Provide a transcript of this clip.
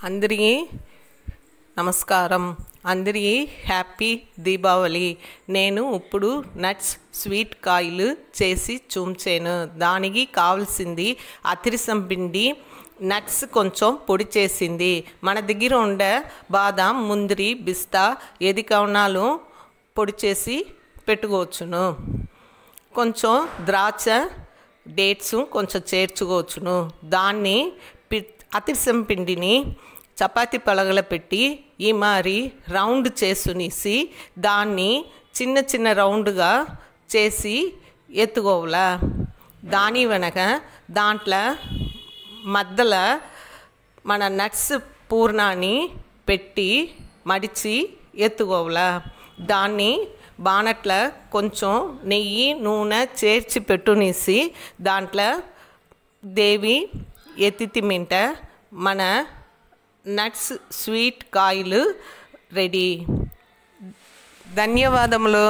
అందరికీ నమస్కారం. అందరికీ హ్యాపీ దీపావళి. నేను ఇప్పుడు నట్స్ స్వీట్ కాయలు చేసి చూంచాను. దానికి కావాల్సింది అతిరసం పిండి, నట్స్ కొంచెం పొడి చేసింది, మన దగ్గర ఉండే బాదాం, ముందరి, పిస్తా ఏది కావాలో పొడి చేసి పెట్టుకోవచ్చును. కొంచెం ద్రాక్ష, డేట్స్ కొంచెం చేర్చుకోవచ్చును. దాన్ని అతిరసం పిండిని చపాతీ పలగల పెట్టి ఈ మారి రౌండ్ చేసునేసి దాన్ని చిన్న చిన్న రౌండ్గా చేసి ఎత్తుకోవాలా. దాని వెనక దాంట్లో మధ్యల మన నట్స్ పూర్ణాన్ని పెట్టి మడిచి ఎత్తుకోవాలా. దాన్ని బానట్ల కొంచెం నెయ్యి, నూనె చేర్చి పెట్టునేసి దాంట్లో దేవి ఎత్తిమింట మన నట్స్ స్వీట్ కాయలు రెడీ. ధన్యవాదములు.